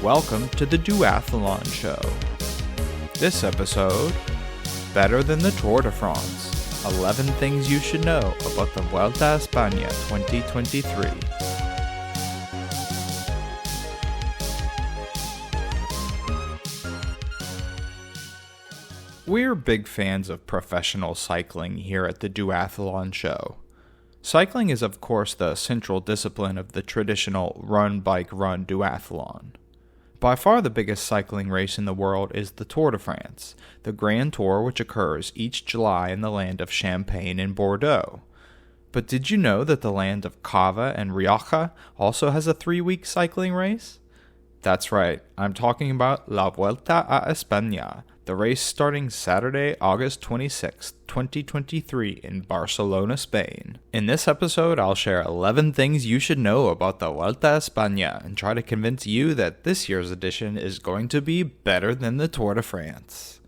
Welcome to the Duathlon Show. This episode, better than the Tour de France, 11 things you should know about the Vuelta a España 2023. We're big fans of professional cycling here at the Duathlon Show. Cycling is of course the central discipline of the traditional run-bike-run duathlon. By far the biggest cycling race in the world is the Tour de France, the Grand Tour which occurs each July in the land of Champagne and Bordeaux. But did you know that the land of Cava and Rioja also has a 3-week cycling race? That's right, I'm talking about La Vuelta a España, the race starting Saturday, August 26, 2023 in Barcelona, Spain. In this episode, I'll share 11 things you should know about the Vuelta a España and try to convince you that this year's edition is going to be better than the Tour de France.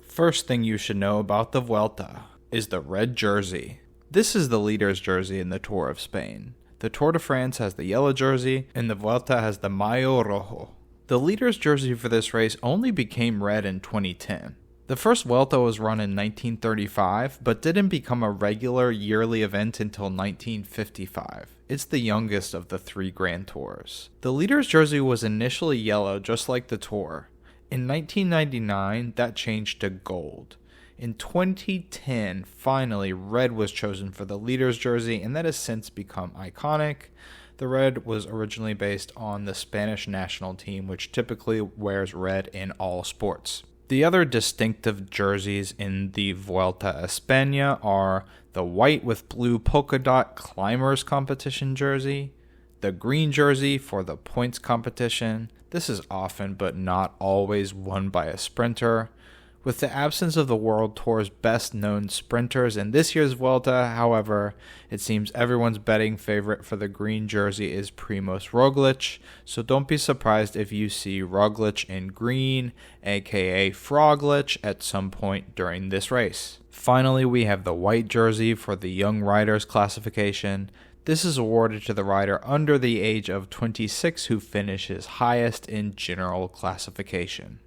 First thing you should know about the Vuelta is the red jersey. This is the leader's jersey in the Tour of Spain. The Tour de France has the yellow jersey, and the Vuelta has the maillot rojo. The leader's jersey for this race only became red in 2010. The first Vuelta was run in 1935, but didn't become a regular yearly event until 1955. It's the youngest of the 3 Grand Tours. The leader's jersey was initially yellow, just like the Tour. In 1999, that changed to gold. In 2010, finally, red was chosen for the leader's jersey, and that has since become iconic. The red was originally based on the Spanish national team, which typically wears red in all sports. The other distinctive jerseys in the Vuelta a España are the white with blue polka dot climbers competition jersey, the green jersey for the points competition. This is often but not always won by a sprinter. With the absence of the World Tour's best-known sprinters in this year's Vuelta, however, it seems everyone's betting favorite for the green jersey is Primož Roglič, so don't be surprised if you see Roglič in green, aka Froglič, at some point during this race. Finally, we have the white jersey for the Young Riders classification. This is awarded to the rider under the age of 26 who finishes highest in general classification.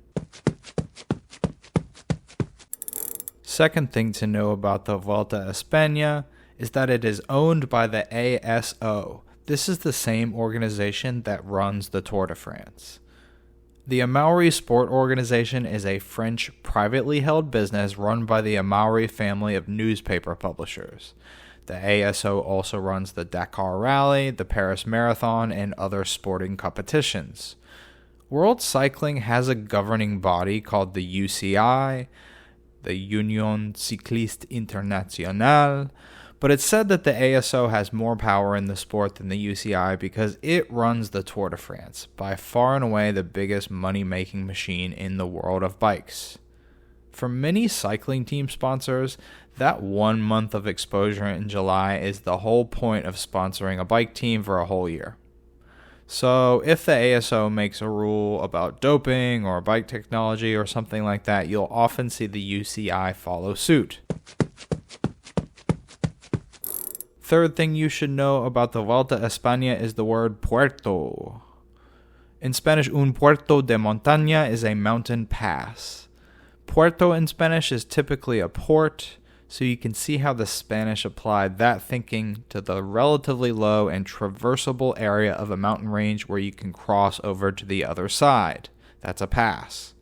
Second thing to know about the Vuelta a España is that it is owned by the ASO. This is the same organization that runs the Tour de France. The Amaury Sport Organization is a French privately held business run by the Amaury family of newspaper publishers. The ASO also runs the Dakar Rally, the Paris Marathon, and other sporting competitions. World Cycling has a governing body called the UCI, the Union Cycliste Internationale, but it's said that the ASO has more power in the sport than the UCI because it runs the Tour de France, by far and away the biggest money-making machine in the world of bikes. For many cycling team sponsors, that 1 month of exposure in July is the whole point of sponsoring a bike team for a whole year. So if the ASO makes a rule about doping or bike technology or something like that, you'll often see the UCI follow suit. Third thing you should know about the Vuelta a España is the word puerto. In Spanish, un puerto de montaña is a mountain pass. Puerto in Spanish is typically a port, so you can see how the Spanish applied that thinking to the relatively low and traversable area of a mountain range where you can cross over to the other side. That's a pass.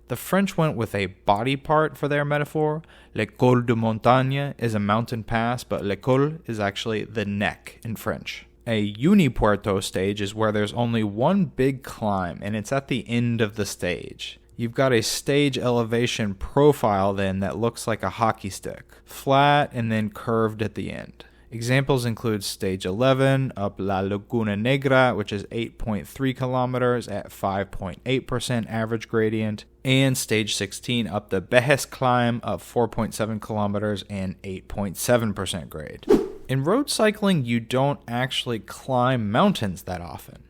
The French went with a body part for their metaphor. Le col de montagne is a mountain pass, but le col is actually the neck in French. A unipuerto stage is where there's only one big climb, and it's at the end of the stage. You've got a stage elevation profile then that looks like a hockey stick, flat and then curved at the end. Examples include stage 11 up La Laguna Negra, which is 8.3 kilometers at 5.8% average gradient, and stage 16 up the Bejes climb of 4.7 kilometers and 8.7% grade. In road cycling, you don't actually climb mountains that often.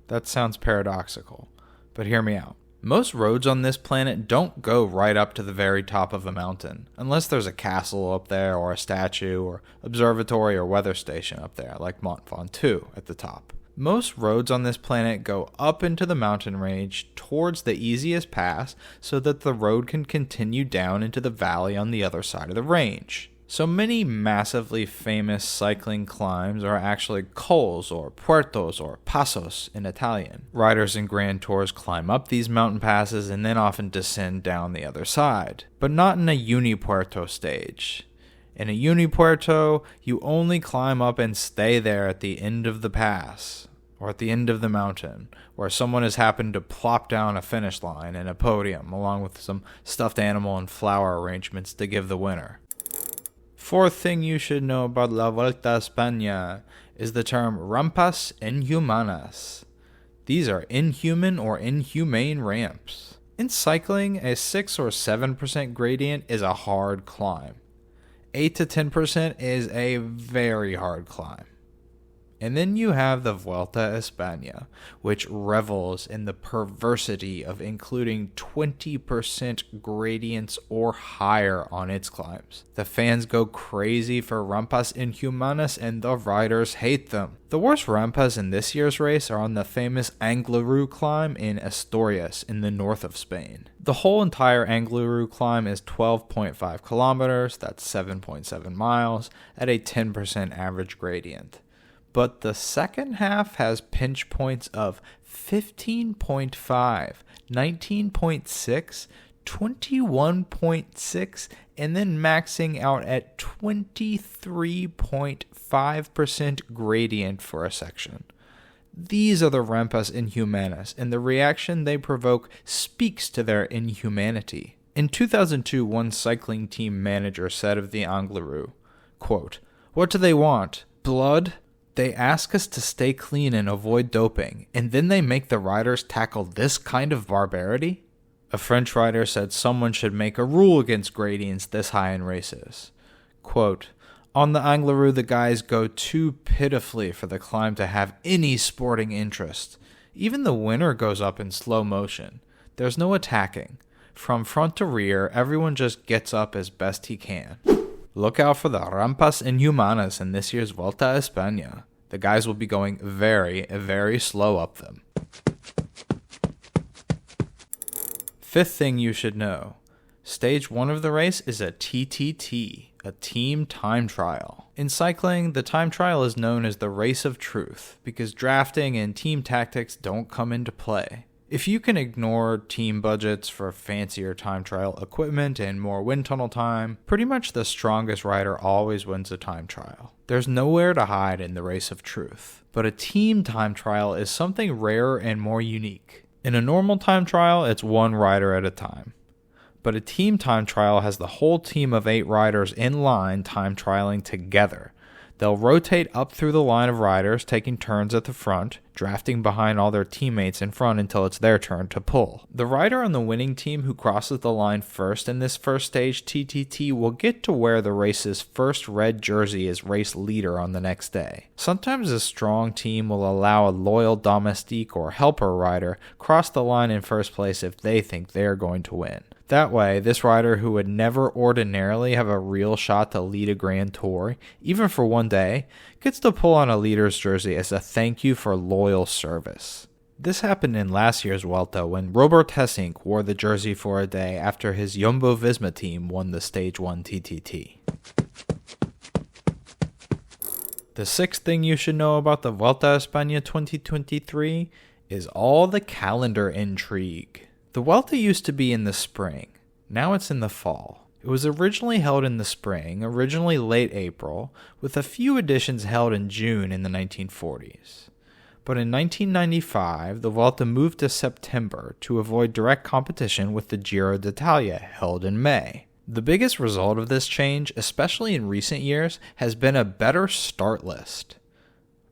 That sounds paradoxical, but hear me out. Most roads on this planet don't go right up to the very top of a mountain, unless there's a castle up there or a statue or observatory or weather station up there, like Mont Ventoux at the top. Most roads on this planet go up into the mountain range towards the easiest pass so that the road can continue down into the valley on the other side of the range. So many massively famous cycling climbs are actually cols or puertos or passos in Italian. Riders in Grand Tours climb up these mountain passes and then often descend down the other side, but not in a unipuerto stage. In a unipuerto, you only climb up and stay there at the end of the pass, or at the end of the mountain, where someone has happened to plop down a finish line and a podium, along with some stuffed animal and flower arrangements to give the winner. Fourth thing you should know about La Vuelta a España is the term rampas inhumanas. These are inhuman or inhumane ramps. In cycling, a 6 or 7% gradient is a hard climb. 8 to 10% is a very hard climb. And then you have the Vuelta a España, which revels in the perversity of including 20% gradients or higher on its climbs. The fans go crazy for rampas inhumanas and the riders hate them. The worst rampas in this year's race are on the famous Angliru climb in Asturias in the north of Spain. The whole entire Angliru climb is 12.5 kilometers, that's 7.7 miles, at a 10% average gradient. But the second half has pinch points of 15.5, 19.6, 21.6, and then maxing out at 23.5% gradient for a section. These are the rampas inhumanas, and the reaction they provoke speaks to their inhumanity. In 2002, one cycling team manager said of the Angliru, quote, "What do they want? Blood? They ask us to stay clean and avoid doping, and then they make the riders tackle this kind of barbarity?" A French writer said someone should make a rule against gradients this high in races. Quote, "On the Angliru, the guys go too pitifully for the climb to have any sporting interest. Even the winner goes up in slow motion. There's no attacking. From front to rear, everyone just gets up as best he can." Look out for the rampas inhumanas in this year's Vuelta a España. The guys will be going very, very slow up them. Fifth thing you should know. Stage 1 of the race is a TTT, a team time trial. In cycling, the time trial is known as the race of truth because drafting and team tactics don't come into play. If you can ignore team budgets for fancier time trial equipment and more wind tunnel time, pretty much the strongest rider always wins a time trial. There's nowhere to hide in the race of truth. But a team time trial is something rarer and more unique. In a normal time trial, it's one rider at a time. But a team time trial has the whole team of 8 riders in line time trialing together. They'll rotate up through the line of riders, taking turns at the front, drafting behind all their teammates in front until it's their turn to pull. The rider on the winning team who crosses the line first in this first stage TTT will get to wear the race's first red jersey as race leader on the next day. Sometimes a strong team will allow a loyal domestique or helper rider cross the line in first place if they think they're going to win. That way, this rider who would never ordinarily have a real shot to lead a Grand Tour, even for one day, gets to pull on a leader's jersey as a thank you for loyal service. This happened in last year's Vuelta when Robert Hessink wore the jersey for a day after his Jumbo-Visma team won the Stage 1 TTT. The sixth thing you should know about the Vuelta a España 2023 is all the calendar intrigue. The Vuelta used to be in the spring. Now it's in the fall. It was originally held in the spring, originally late April, with a few editions held in June in the 1940s. But in 1995, the Vuelta moved to September to avoid direct competition with the Giro d'Italia held in May. The biggest result of this change, especially in recent years, has been a better start list.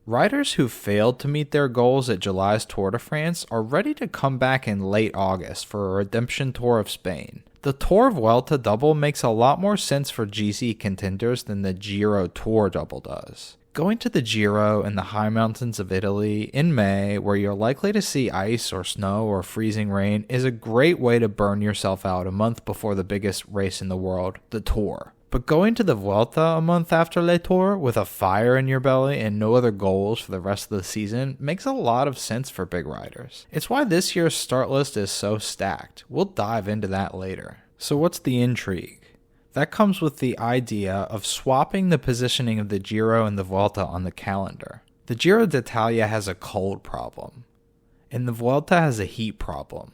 Riders who failed to meet their goals at July's Tour de France are ready to come back in late August for a redemption tour of Spain. The Tour Vuelta double makes a lot more sense for GC contenders than the Giro Tour double does. Going to the Giro in the high mountains of Italy in May, where you're likely to see ice or snow or freezing rain, is a great way to burn yourself out a month before the biggest race in the world, the Tour. But going to the Vuelta a month after Le Tour with a fire in your belly and no other goals for the rest of the season makes a lot of sense for big riders. It's why this year's start list is so stacked. We'll dive into that later. So what's the intrigue? That comes with the idea of swapping the positioning of the Giro and the Vuelta on the calendar. The Giro d'Italia has a cold problem, and the Vuelta has a heat problem,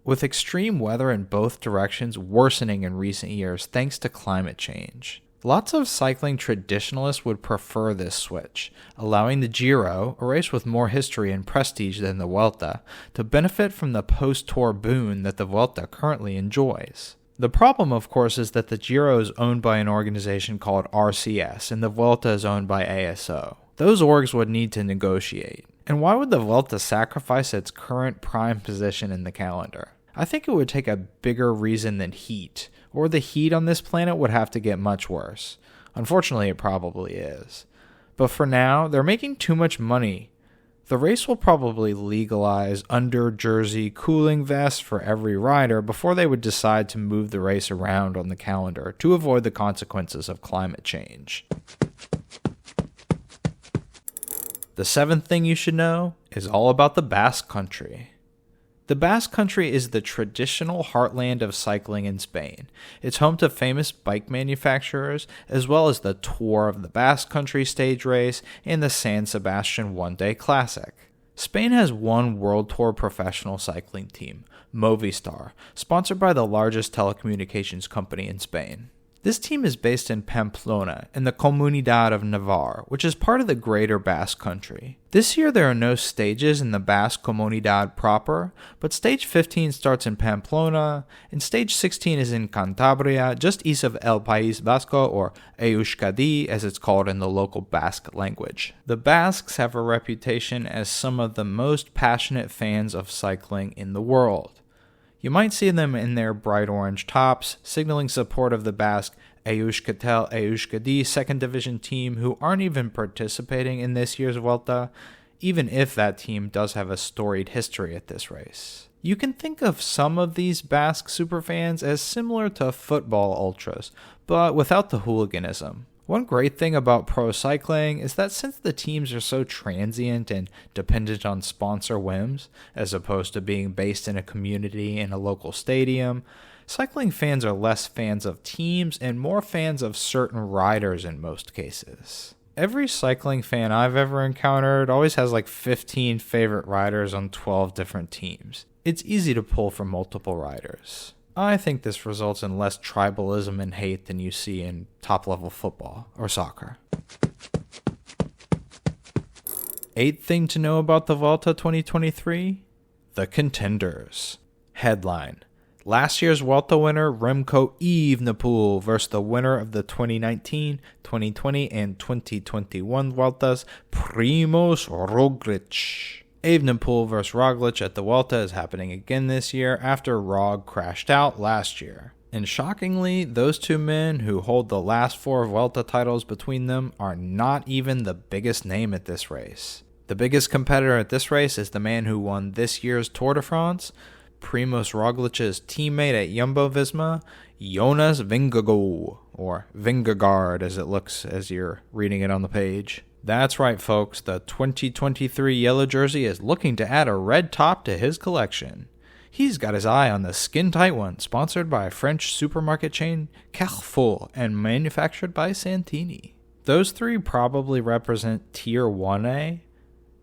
with extreme weather in both directions worsening in recent years thanks to climate change. Lots of cycling traditionalists would prefer this switch, allowing the Giro, a race with more history and prestige than the Vuelta, to benefit from the post-tour boon that the Vuelta currently enjoys. The problem, of course, is that the Giro is owned by an organization called RCS, and the Vuelta is owned by ASO. Those orgs would need to negotiate. And why would the Vuelta sacrifice its current prime position in the calendar? I think it would take a bigger reason than heat, or the heat on this planet would have to get much worse. Unfortunately, it probably is. But for now, they're making too much money. The race will probably legalize under-jersey cooling vests for every rider before they would decide to move the race around on the calendar to avoid the consequences of climate change. The seventh thing you should know is all about the Basque Country. The Basque Country is the traditional heartland of cycling in Spain. It's home to famous bike manufacturers, as well as the Tour of the Basque Country stage race and the San Sebastian One-Day Classic. Spain has one World Tour professional cycling team, Movistar, sponsored by the largest telecommunications company in Spain. This team is based in Pamplona, in the Comunidad of Navarre, which is part of the Greater Basque Country. This year there are no stages in the Basque Comunidad proper, but stage 15 starts in Pamplona, and stage 16 is in Cantabria, just east of El País Vasco, or Euskadi as it's called in the local Basque language. The Basques have a reputation as some of the most passionate fans of cycling in the world. You might see them in their bright orange tops, signaling support of the Basque Euskatel Euskadi second division team who aren't even participating in this year's Vuelta, even if that team does have a storied history at this race. You can think of some of these Basque superfans as similar to football ultras, but without the hooliganism. One great thing about pro cycling is that since the teams are so transient and dependent on sponsor whims, as opposed to being based in a community in a local stadium, cycling fans are less fans of teams and more fans of certain riders in most cases. Every cycling fan I've ever encountered always has like 15 favorite riders on 12 different teams. It's easy to pull from multiple riders. I think this results in less tribalism and hate than you see in top-level football or soccer. Eighth thing to know about the Vuelta 2023? The contenders. Headline: last year's Vuelta winner Remco Evenepoel versus the winner of the 2019, 2020, and 2021 Vueltas, Primož Roglič. Evenepoel vs. Roglič at the Vuelta is happening again this year after Rog crashed out last year. And shockingly, those two men who hold the last 4 Vuelta titles between them are not even the biggest name at this race. The biggest competitor at this race is the man who won this year's Tour de France, Primož Roglic's teammate at Jumbo-Visma, Jonas Vingegaard, or Vingegaard as it looks as you're reading it on the page. That's right, folks, the 2023 yellow jersey is looking to add a red top to his collection. He's got his eye on the skin-tight one, sponsored by French supermarket chain Carrefour and manufactured by Santini. Those 3 probably represent Tier 1A.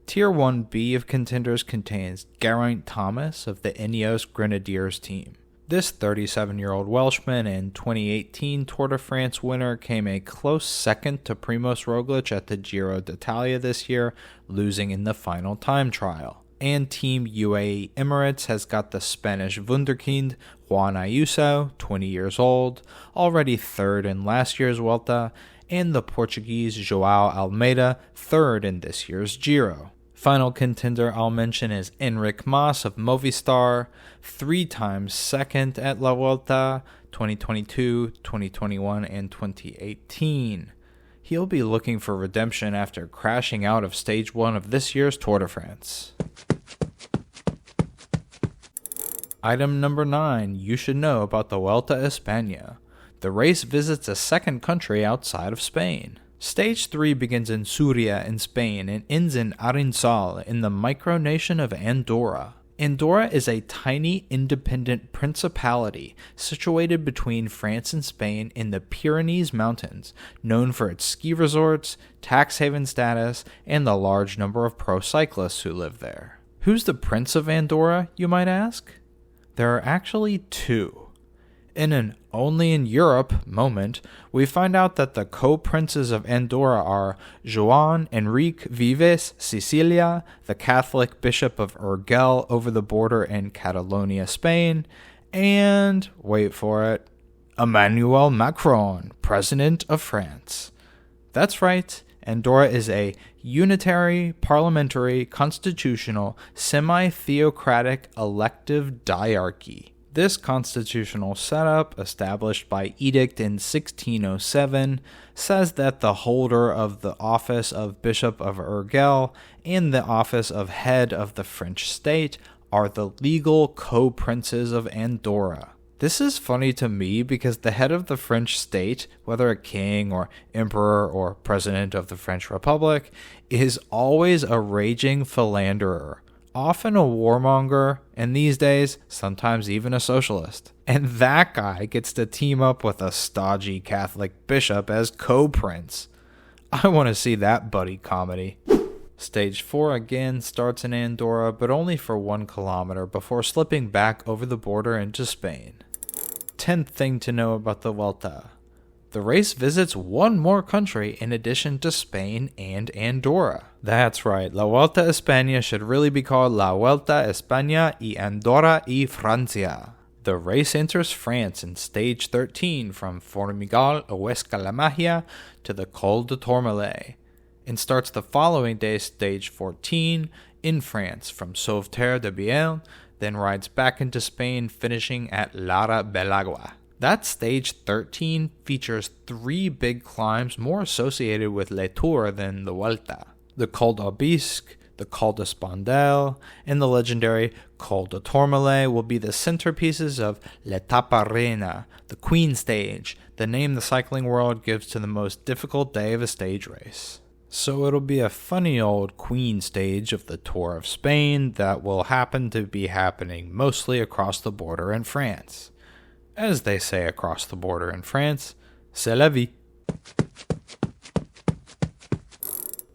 Tier 1B of contenders contains Geraint Thomas of the Ineos Grenadiers team. This 37-year-old Welshman and 2018 Tour de France winner came a close second to Primož Roglič at the Giro d'Italia this year, losing in the final time trial. And Team UAE Emirates has got the Spanish wunderkind Juan Ayuso, 20 years old, already third in last year's Vuelta, and the Portuguese João Almeida, third in this year's Giro. Final contender I'll mention is Enric Mas of Movistar, 3 times second at La Vuelta, 2022, 2021, and 2018. He'll be looking for redemption after crashing out of stage 1 of this year's Tour de France. Item number 9 you should know about the Vuelta a España. The race visits a second country outside of Spain. Stage 3 begins in Súria in Spain and ends in Arinsal in the micronation of Andorra. Andorra is a tiny independent principality situated between France and Spain in the Pyrenees Mountains, known for its ski resorts, tax haven status, and the large number of pro cyclists who live there. Who's the Prince of Andorra, you might ask? There are actually two. In an only in Europe moment, we find out that the co-princes of Andorra are Joan Enrique Vives Sicilia, the Catholic Bishop of Urgell over the border in Catalonia, Spain, and, wait for it, Emmanuel Macron, President of France. That's right, Andorra is a unitary, parliamentary, constitutional, semi-theocratic elective diarchy. This constitutional setup, established by edict in 1607, says that the holder of the office of Bishop of Urgell and the office of head of the French state are the legal co-princes of Andorra. This is funny to me because the head of the French state, whether a king or emperor or president of the French Republic, is always a raging philanderer, often a warmonger, and these days, sometimes even a socialist. And that guy gets to team up with a stodgy Catholic bishop as co-prince. I want to see that buddy comedy. Stage 4 again starts in Andorra, but only for 1 kilometer before slipping back over the border into Spain. 10th thing to know about the Vuelta. The race visits 1 more country in addition to Spain and Andorra. That's right, La Vuelta a España should really be called La Vuelta a España y Andorra y Francia. The race enters France in stage 13 from Formigal a Huesca-la-Magia to the Col de Tourmalet, and starts the following day, stage 14, in France from Sauveterre de Biel, then rides back into Spain, finishing at Lara Belagua. That stage 13 features 3 big climbs more associated with Le Tour than the Vuelta: the Col d'Aubisque, the Col de Spandel, and the legendary Col de Tourmalet will be the centerpieces of L'Etapa Reina, the Queen Stage, the name the cycling world gives to the most difficult day of a stage race. So it'll be a funny old Queen Stage of the Tour of Spain that will happen to be happening mostly across the border in France. As they say across the border in France, c'est la vie.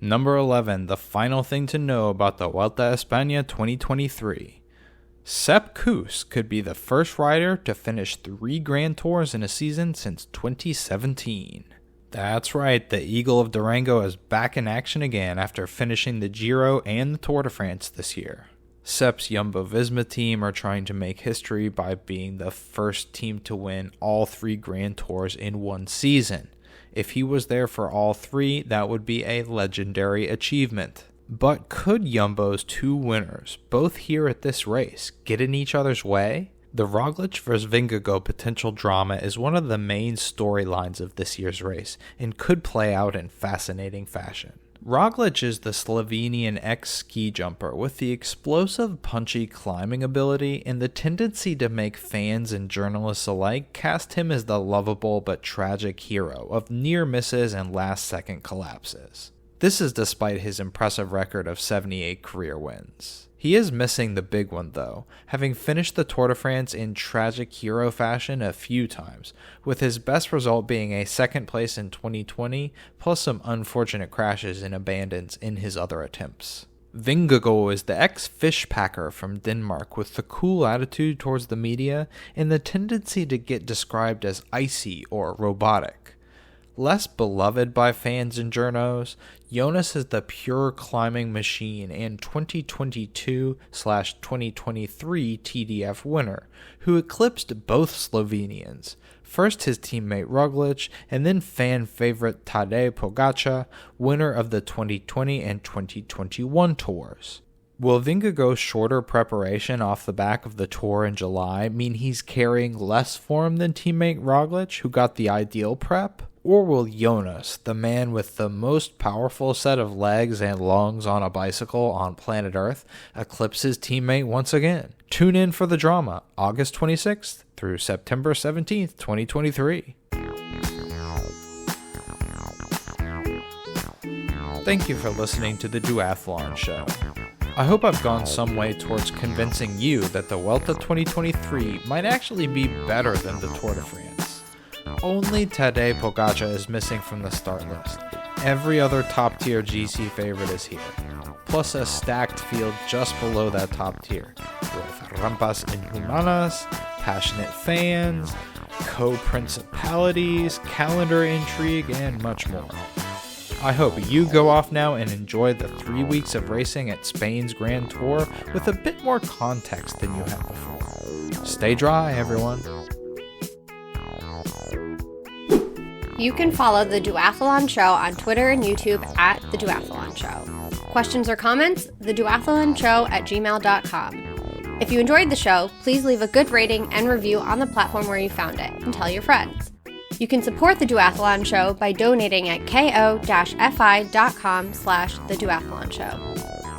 Number 11, the final thing to know about the Vuelta a España 2023. Sepp Kuss could be the first rider to finish 3 Grand Tours in a season since 2017. That's right, the Eagle of Durango is back in action again after finishing the Giro and the Tour de France this year. Sepp's Jumbo-Visma team are trying to make history by being the first team to win all 3 Grand Tours in 1 season. If he was there for all 3, that would be a legendary achievement. But could Jumbo's 2 winners, both here at this race, get in each other's way? The Roglic vs Vingegaard potential drama is one of the main storylines of this year's race and could play out in fascinating fashion. Roglic is the Slovenian ex-ski jumper with the explosive, punchy climbing ability and the tendency to make fans and journalists alike cast him as the lovable but tragic hero of near misses and last-second collapses. This is despite his impressive record of 78 career wins. He is missing the big one though, having finished the Tour de France in tragic hero fashion a few times, with his best result being a 2nd place in 2020, plus some unfortunate crashes and abandons in his other attempts. Vingegaard is the ex-fish packer from Denmark with the cool attitude towards the media and the tendency to get described as icy or robotic. Less beloved by fans and journos, Jonas is the pure climbing machine and 2022/2023 TDF winner, who eclipsed both Slovenians, first his teammate Roglic, and then fan favorite Tadej Pogačar, winner of the 2020 and 2021 tours. Will Vingegaard's shorter preparation off the back of the Tour in July mean he's carrying less form than teammate Roglic, who got the ideal prep? Or will Jonas, the man with the most powerful set of legs and lungs on a bicycle on planet Earth, eclipse his teammate once again? Tune in for the drama, August 26th through September 17th, 2023. Thank you for listening to The Duathlon Show. I hope I've gone some way towards convincing you that the Vuelta 2023 might actually be better than the Tour de France. Only Tadej Pogačar is missing from the start list. Every other top-tier GC favorite is here, plus a stacked field just below that top tier, with rampas inhumanas, passionate fans, co-principalities, calendar intrigue, and much more. I hope you go off now and enjoy the 3 weeks of racing at Spain's Grand Tour with a bit more context than you had before. Stay dry, everyone. You can follow The Duathlon Show on Twitter and YouTube at The Duathlon Show. Questions or comments? TheDuathlonShow@gmail.com. If you enjoyed the show, please leave a good rating and review on the platform where you found it, and tell your friends. You can support The Duathlon Show by donating at ko-fi.com/TheDuathlonShow.